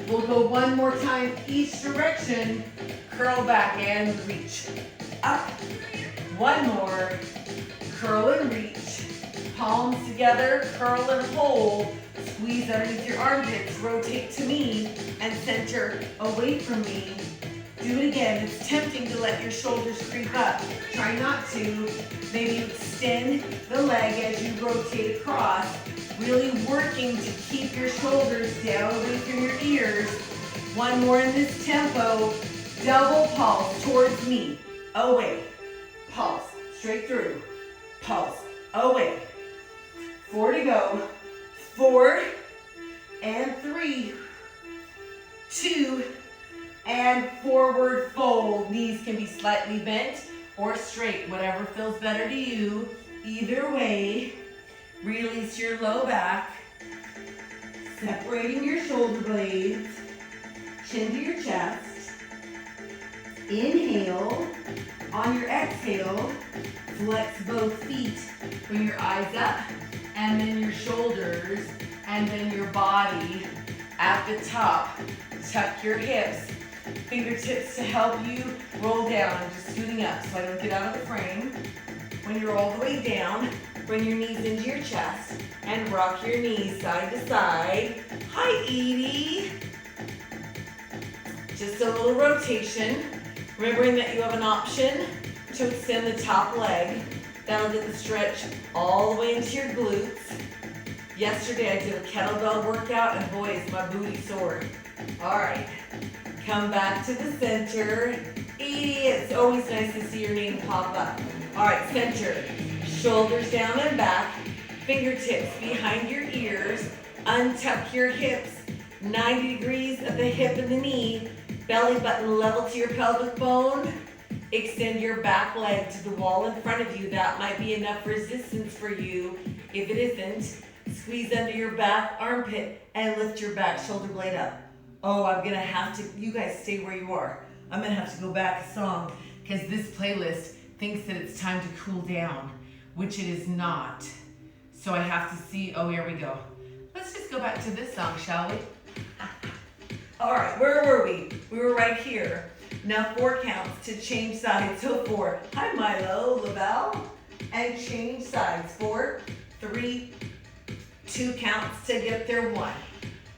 We'll go one more time each direction. Curl back and reach. Up. One more. Curl and reach. Palms together, curl and hold. Squeeze underneath your armpits, rotate to me, and center away from me. Do it again. It's tempting to let your shoulders creep up. Try not to. Maybe extend the leg as you rotate across. Really working to keep your shoulders down away from your ears. One more in this tempo. Double pulse towards me. Away. Pulse. Straight through. Pulse. Away. 4 to go. 4 and 3. 2 and forward fold. Knees can be slightly bent or straight, whatever feels better to you. Either way, release your low back, separating your shoulder blades, chin to your chest. Inhale. On your exhale, flex both feet. Bring your eyes up, and then your shoulders, and then your body at the top. Tuck your hips. Fingertips to help you roll down. I'm just scooting up so I don't get out of the frame. When you're all the way down, bring your knees into your chest and rock your knees side to side. Hi, Edie. Just a little rotation. Remembering that you have an option to extend the top leg. That'll get the stretch all the way into your glutes. Yesterday I did a kettlebell workout and boy, is my booty sore. All right. Come back to the center. Edie, it's always nice to see your name pop up. All right, center. Shoulders down and back. Fingertips behind your ears. Untuck your hips. 90 degrees at the hip and the knee. Belly button level to your pelvic bone. Extend your back leg to the wall in front of you. That might be enough resistance for you. If it isn't, squeeze under your back armpit and lift your back shoulder blade up. Oh, I'm gonna have to, you guys stay where you are. I'm gonna have to go back a song because this playlist thinks that it's time to cool down, which it is not. So I have to see, oh, here we go. Let's just go back to this song, shall we? All right, where were we? We were right here. Now 4 counts to change sides. So 4, hi Milo, Lavelle, and change sides. 4, 3, 2 counts to get there. 1.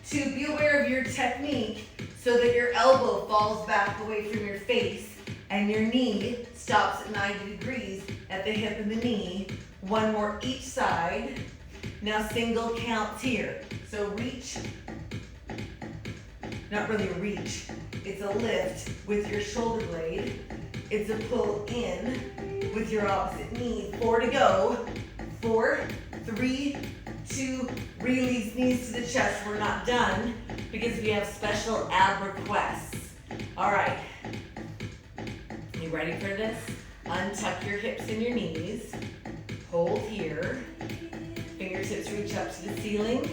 2, be aware of your technique so that your elbow falls back away from your face and your knee stops at 90 degrees at the hip and the knee. 1 more each side. Now single counts here. So reach. not really a reach. It's a lift with your shoulder blade. It's a pull in with your opposite knee. 4 to go. 4, 3, 2, release knees to the chest. We're not done because we have special ab requests. All right. You ready for this? Untuck your hips and your knees. Hold here. Fingertips reach up to the ceiling.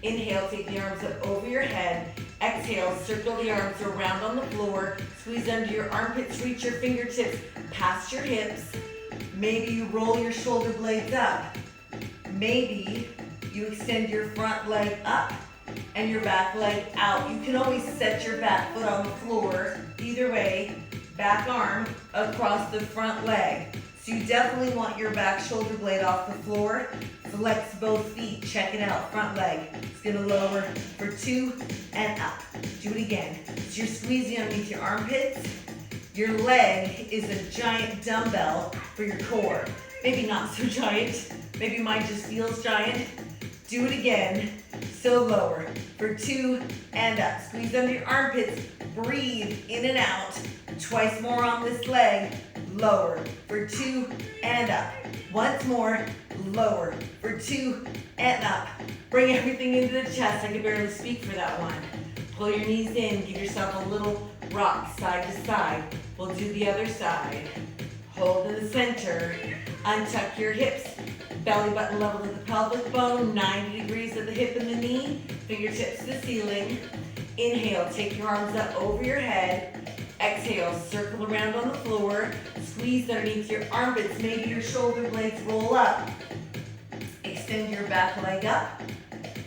Inhale, take the arms up over your head. Exhale, circle the arms around on the floor. Squeeze under your armpits, reach your fingertips past your hips. Maybe you roll your shoulder blades up. Maybe you extend your front leg up and your back leg out. You can always set your back foot on the floor. Either way, back arm across the front leg. So you definitely want your back shoulder blade off the floor. Flex both feet, check it out, front leg. It's gonna lower for 2 and up. Do it again. So you're squeezing underneath your armpits. Your leg is a giant dumbbell for your core. Maybe not so giant, maybe mine just feels giant. Do it again, so lower for 2 and up. Squeeze under your armpits, breathe in and out. Twice more on this leg, lower for 2 and up. Once more, lower for 2 and up. Bring everything into the chest. I can barely speak for that one. Pull your knees in, give yourself a little rock side to side. We'll do the other side. Hold in the center, untuck your hips, belly button level to the pelvic bone, 90 degrees at the hip and the knee, fingertips to the ceiling. Inhale, take your arms up over your head. Exhale, circle around on the floor. Squeeze underneath your armpits. Maybe your shoulder blades roll up. Extend your back leg up.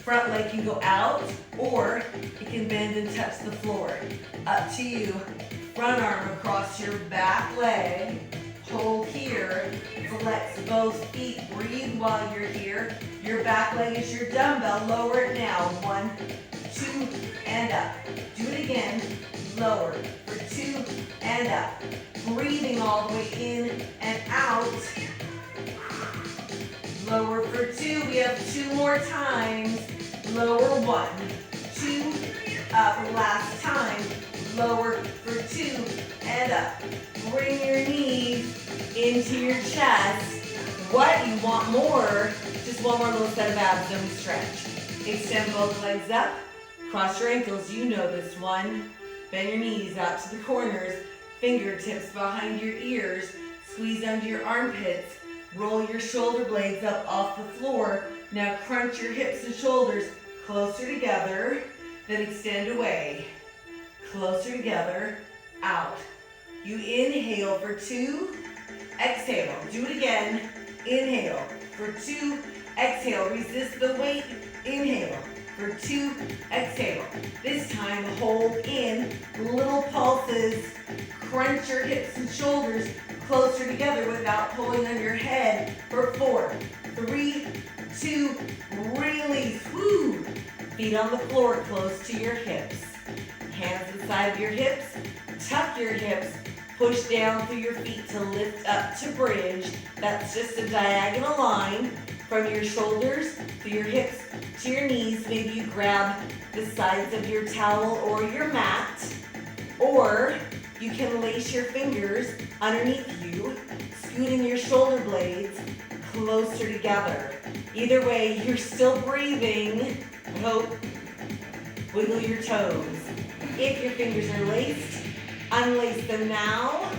Front leg can go out, or it can bend and touch the floor. Up to you. Front arm across your back leg. Hold here. Flex both feet. Breathe while you're here. Your back leg is your dumbbell. Lower it now. 1, 2, and up. Do it again. Lower for 2 and up. Breathing all the way in and out. Lower for 2. We have 2 more times. Lower 1, 2, up. Last time. Lower for 2 and up. Bring your knees into your chest. What? You want more? Just one more little set of abs, then we stretch. Extend both legs up. Cross your ankles. You know this one. Bend your knees out to the corners. Fingertips behind your ears. Squeeze under your armpits. Roll your shoulder blades up off the floor. Now crunch your hips and shoulders closer together. Then extend away. Closer together. Out. You inhale for 2. Exhale. Do it again. Inhale for 2. Exhale. Resist the weight. Inhale for 2. Exhale. This time hold in. Little pulses. Crunch your hips and shoulders closer together without pulling on your head for 4, 3, 2, release. Woo! Feet on the floor close to your hips. Hands to the side of your hips. Tuck your hips. Push down through your feet to lift up to bridge. That's just a diagonal line from your shoulders to your hips to your knees. Maybe you grab the sides of your towel or your mat, or you can lace your fingers underneath you, scooting your shoulder blades closer together. Either way, you're still breathing. I hope. Wiggle your toes. If your fingers are laced, unlace them now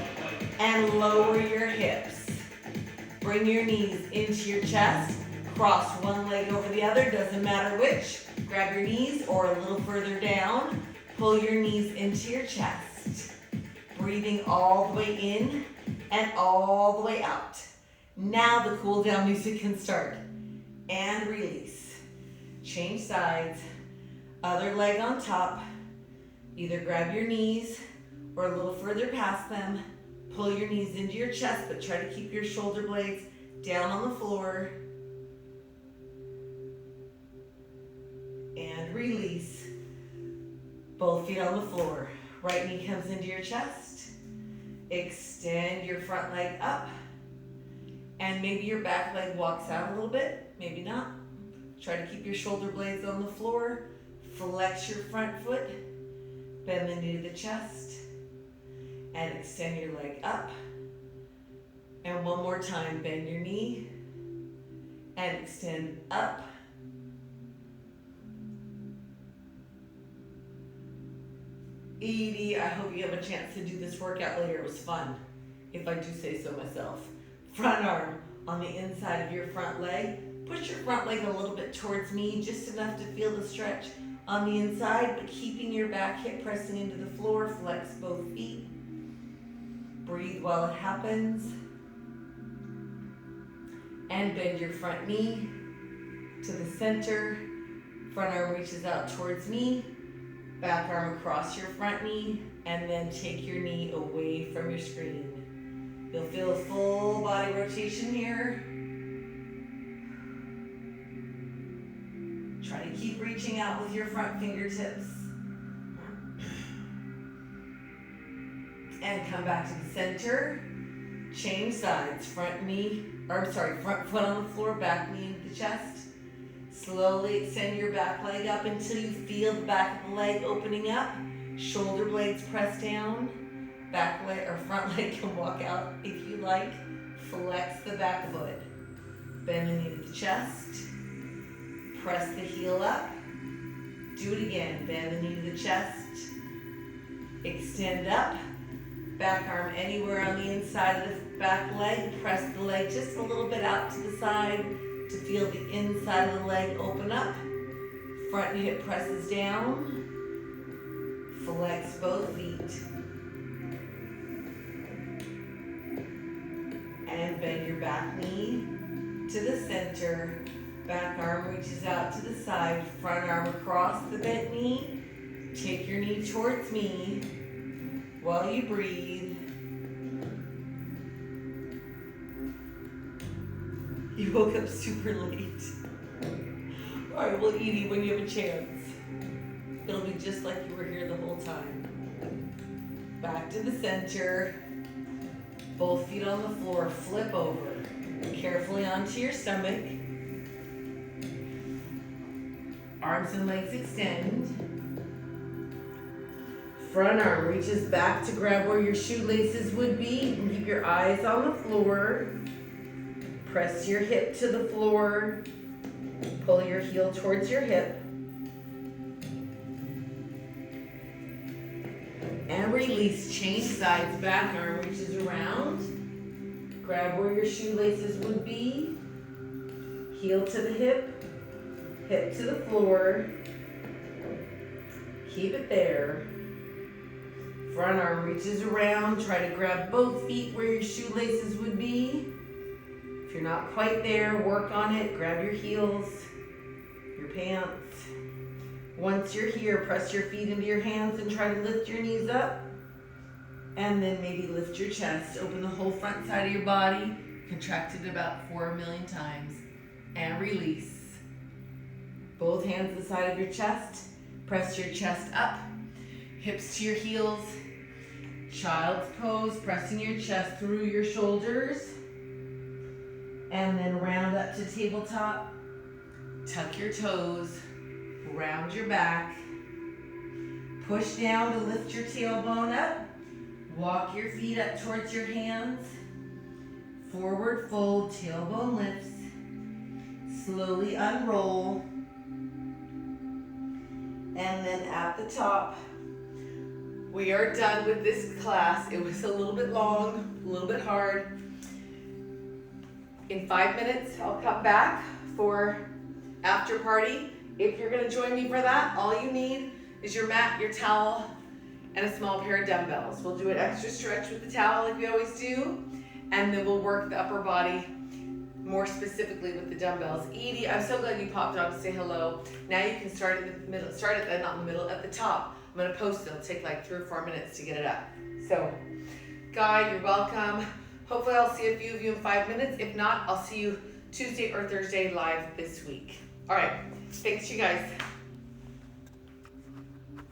and lower your hips. Bring your knees into your chest. Cross one leg over the other, doesn't matter which. Grab your knees or a little further down. Pull your knees into your chest. Breathing all the way in and all the way out. Now the cool down music can start. And release. Change sides. Other leg on top. Either grab your knees or a little further past them. Pull your knees into your chest, but try to keep your shoulder blades down on the floor. And release. Both feet on the floor. Right knee comes into your chest. Extend your front leg up. And maybe your back leg walks out a little bit. Maybe not. Try to keep your shoulder blades on the floor. Flex your front foot. Bend the knee to the chest and extend your leg up. And one more time, bend your knee and extend up. Edie, I hope you have a chance to do this workout later. It was fun, if I do say so myself. Front arm on the inside of your front leg. Push your front leg a little bit towards me, just enough to feel the stretch on the inside, but keeping your back hip pressing into the floor. Flex both feet. Breathe while it happens. And bend your front knee to the center. Front arm reaches out towards me. Back arm across your front knee, and then take your knee away from your screen. You'll feel a full body rotation here. Try to keep reaching out with your front fingertips. And come back to the center. Change sides. Front foot on the floor, back knee into the chest. Slowly extend your back leg up until you feel the back of the leg opening up. Shoulder blades press down. Back leg or front leg can walk out if you like. Flex the back foot. Bend the knee to the chest. Press the heel up. Do it again. Bend the knee to the chest. Extend up. Back arm anywhere on the inside of the back leg. Press the leg just a little bit out to the side to feel the inside of the leg open up. Front hip presses down. Flex both feet. And bend your back knee to the center. Back arm reaches out to the side. Front arm across the bent knee. Take your knee towards me while you breathe. You woke up super late. All right, well, Edie, when you have a chance, it'll be just like you were here the whole time. Back to the center. Both feet on the floor. Flip over. Carefully onto your stomach. Arms and legs extend. Front arm reaches back to grab where your shoelaces would be. And keep your eyes on the floor. Press your hip to the floor. Pull your heel towards your hip. And release. Change sides. Back arm reaches around. Grab where your shoelaces would be. Heel to the hip. Hip to the floor. Keep it there. Front arm reaches around. Try to grab both feet where your shoelaces would be. If you're not quite there, work on it. Grab your heels, your pants. Once you're here, press your feet into your hands and try to lift your knees up. And then maybe lift your chest. Open the whole front side of your body. Contract it about 4 million times. And release. Both hands to the side of your chest. Press your chest up. Hips to your heels. Child's pose. Pressing your chest through your shoulders. And then round up to tabletop. Tuck your toes. Round your back. Push down to lift your tailbone up. Walk your feet up towards your hands. Forward fold, tailbone lifts. Slowly unroll. And then at the top, we are done with this class. It was a little bit long, a little bit hard. In 5 minutes, I'll come back for after party. If you're gonna join me for that, all you need is your mat, your towel, and a small pair of dumbbells. We'll do an extra stretch with the towel like we always do, and then we'll work the upper body more specifically with the dumbbells. Edie, I'm so glad you popped on to say hello. Now you can start at the middle, not in the middle, at the top. I'm gonna post it, it'll take like 3 or 4 minutes to get it up. So, Guy, you're welcome. Hopefully I'll see a few of you in 5 minutes. If not, I'll see you Tuesday or Thursday live this week. All right, thanks you guys.